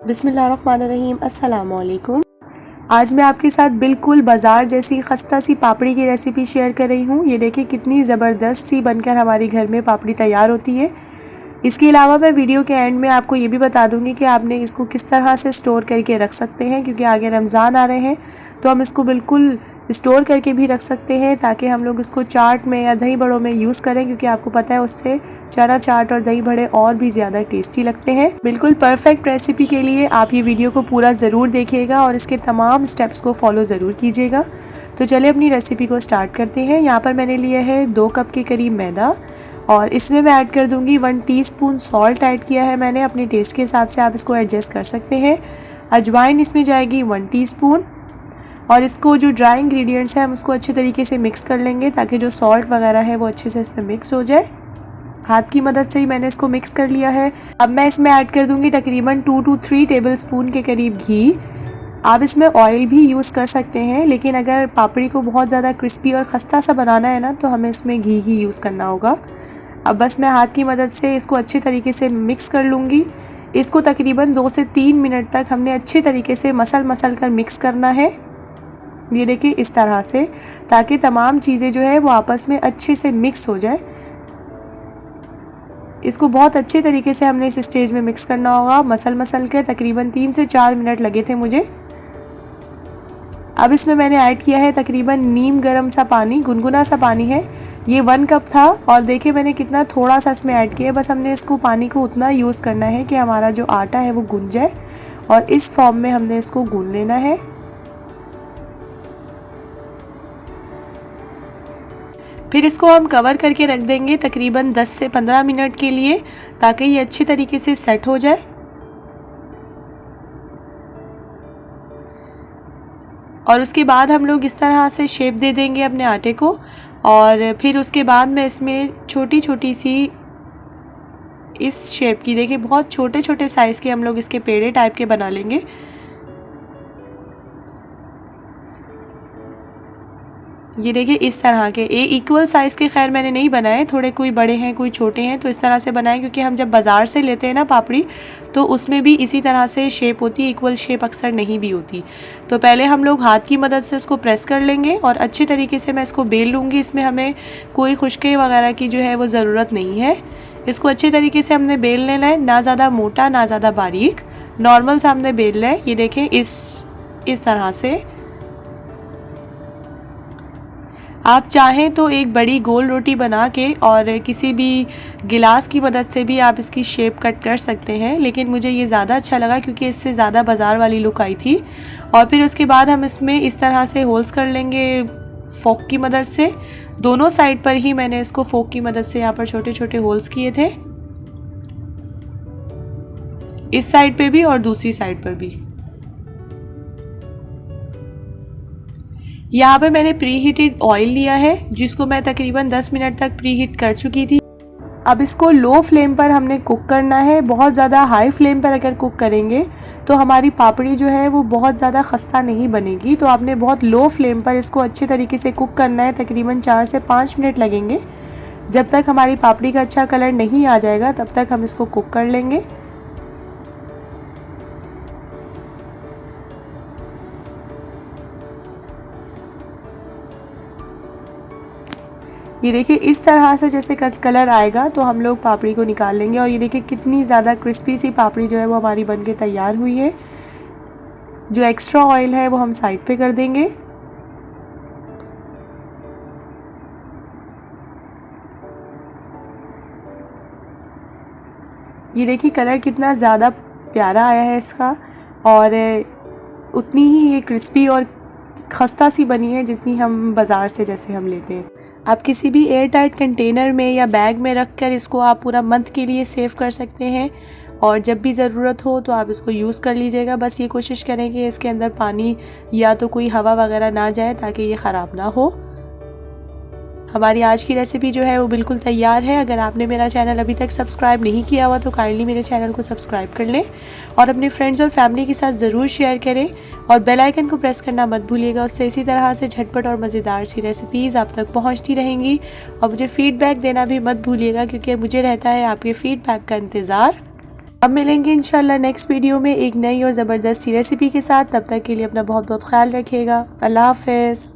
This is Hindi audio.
बिस्मिल्लाहिर्रहमानिर्रहीम। अस्सलामुअलैकुम। आज मैं आपके साथ बिल्कुल बाज़ार जैसी खस्ता सी पापड़ी की रेसिपी शेयर कर रही हूँ। ये देखिए कितनी ज़बरदस्त सी बनकर हमारे घर में पापड़ी तैयार होती है। इसके अलावा मैं वीडियो के एंड में आपको ये भी बता दूंगी कि आपने इसको किस तरह से स्टोर करके रख सकते हैं, क्योंकि आगे रमज़ान आ रहे हैं तो हम इसको बिल्कुल स्टोर करके भी रख सकते हैं ताकि हम लोग इसको चाट में या दही बड़ों में यूज़ करें, क्योंकि आपको पता है उससे चना चाट और दही बड़े और भी ज़्यादा टेस्टी लगते हैं। बिल्कुल परफेक्ट रेसिपी के लिए आप ये वीडियो को पूरा ज़रूर देखिएगा और इसके तमाम स्टेप्स को फॉलो ज़रूर कीजिएगा। तो चलिए अपनी रेसिपी को स्टार्ट करते हैं। यहाँ पर मैंने लिया है 2 कप के करीब मैदा और इसमें मैं ऐड कर दूंगी 1 टीस्पून सॉल्ट ऐड किया है मैंने। अपने टेस्ट के हिसाब से आप इसको एडजस्ट कर सकते हैं। अजवाइन इसमें जाएगी 1 टीस्पून और इसको जो ड्राई इंग्रेडिएंट्स हैं हम उसको अच्छे तरीके से मिक्स कर लेंगे ताकि जो सॉल्ट वगैरह है वो अच्छे से इसमें मिक्स हो जाए। हाथ की मदद से ही मैंने इसको मिक्स कर लिया है। अब मैं इसमें ऐड कर दूंगी तकरीबन 2 to 3 टेबलस्पून के करीब घी। आप इसमें ऑयल भी यूज़ कर सकते हैं, लेकिन अगर पापड़ी को बहुत ज़्यादा क्रिस्पी और खस्ता सा बनाना है ना तो हमें इसमें घी ही यूज़ करना होगा। अब बस मैं हाथ की मदद से इसको अच्छे तरीके से मिक्स कर लूँगी। इसको तकरीबन 2 से 3 मिनट तक हमने अच्छे तरीके से मसल कर मिक्स करना है। ये देखिए इस तरह से, ताकि तमाम चीज़ें जो है वो आपस में अच्छे से मिक्स हो जाए। इसको बहुत अच्छे तरीके से हमने इस स्टेज में मिक्स करना होगा। मसल के तकरीबन 3 से 4 मिनट लगे थे मुझे। अब इसमें मैंने ऐड किया है तकरीबन नीम गर्म सा पानी, गुनगुना सा पानी है। ये 1 कप था और देखिए मैंने कितना थोड़ा सा इसमें ऐड किया है। बस हमने इसको पानी को उतना यूज़ करना है कि हमारा जो आटा है वो गूंज जाए और इस फॉर्म में हमने इसको गूंद लेना है। फिर इसको हम कवर करके रख देंगे तकरीबन 10 से 15 मिनट के लिए, ताकि ये अच्छी तरीके से सेट हो जाए। और उसके बाद हम लोग इस तरह से शेप दे देंगे अपने आटे को और फिर उसके बाद मैं इसमें छोटी छोटी सी इस शेप की, देखिए बहुत छोटे छोटे साइज़ के हम लोग इसके पेड़े टाइप के बना लेंगे। ये देखिए इस तरह के इक्वल साइज़ के खैर मैंने नहीं बनाए, थोड़े कोई बड़े हैं कोई छोटे हैं, तो इस तरह से बनाए, क्योंकि हम जब बाज़ार से लेते हैं ना पापड़ी तो उसमें भी इसी तरह से शेप होती है, इक्वल शेप अक्सर नहीं भी होती। तो पहले हम लोग हाथ की मदद से इसको प्रेस कर लेंगे और अच्छे तरीके से मैं इसको बेल लूँगी। इसमें हमें कोई खुश्के वगैरह की जो है वो ज़रूरत नहीं है। इसको अच्छे तरीके से हमने बेल लेना है, ना ज़्यादा मोटा ना ज़्यादा बारीक, नॉर्मल सा हमने बेल लें। ये देखें इस तरह से। आप चाहें तो एक बड़ी गोल रोटी बना के और किसी भी गिलास की मदद से भी आप इसकी शेप कट कर सकते हैं, लेकिन मुझे ये ज़्यादा अच्छा लगा क्योंकि इससे ज़्यादा बाज़ार वाली लुक आई थी। और फिर उसके बाद हम इसमें इस तरह से होल्स कर लेंगे फोक की मदद से। दोनों साइड पर ही मैंने इसको फोक की मदद से यहाँ पर छोटे छोटे होल्स किए थे, इस साइड पे भी और दूसरी साइड पर भी। यहाँ पे मैंने प्री हीटेड ऑयल लिया है जिसको मैं तकरीबन 10 मिनट तक प्री हीट कर चुकी थी। अब इसको लो फ्लेम पर हमने कुक करना है। बहुत ज़्यादा हाई फ्लेम पर अगर कुक करेंगे तो हमारी पापड़ी जो है वो बहुत ज़्यादा खस्ता नहीं बनेगी। तो आपने बहुत लो फ्लेम पर इसको अच्छे तरीके से कुक करना है। तकरीबन 4 से 5 मिनट लगेंगे। जब तक हमारी पापड़ी का अच्छा कलर नहीं आ जाएगा तब तक हम इसको कुक कर लेंगे। ये देखिए इस तरह से जैसे कलर आएगा तो हम लोग पापड़ी को निकाल लेंगे। और ये देखिए कितनी ज़्यादा क्रिस्पी सी पापड़ी जो है वो हमारी बनके तैयार हुई है। जो एक्स्ट्रा ऑयल है वो हम साइड पे कर देंगे। ये देखिए कलर कितना ज़्यादा प्यारा आया है इसका, और उतनी ही ये क्रिस्पी और खस्ता सी बनी है जितनी हम बाज़ार से जैसे हम लेते हैं। आप किसी भी एयर टाइट कंटेनर में या बैग में रख कर इसको आप पूरा मंथ के लिए सेव कर सकते हैं और जब भी ज़रूरत हो तो आप इसको यूज़ कर लीजिएगा। बस ये कोशिश करें कि इसके अंदर पानी या तो कोई हवा वगैरह ना जाए ताकि ये ख़राब ना हो। हमारी आज की रेसिपी जो है वो बिल्कुल तैयार है। अगर आपने मेरा चैनल अभी तक सब्सक्राइब नहीं किया हुआ तो काइंडली मेरे चैनल को सब्सक्राइब कर लें और अपने फ्रेंड्स और फैमिली के साथ ज़रूर शेयर करें और बेल आइकन को प्रेस करना मत भूलिएगा। उससे इसी तरह से झटपट और मज़ेदार सी रेसिपीज़ आप तक पहुँचती रहेंगी। और मुझे फ़ीडबैक देना भी मत भूलिएगा, क्योंकि मुझे रहता है आपके फ़ीडबैक का इंतज़ार। अब मिलेंगे इंशाल्लाह नेक्स्ट वीडियो में एक नई और ज़बरदस्त सी रेसिपी के साथ। तब तक के लिए अपना बहुत बहुत ख्याल रखिएगा। अल्लाह हाफ़िज़।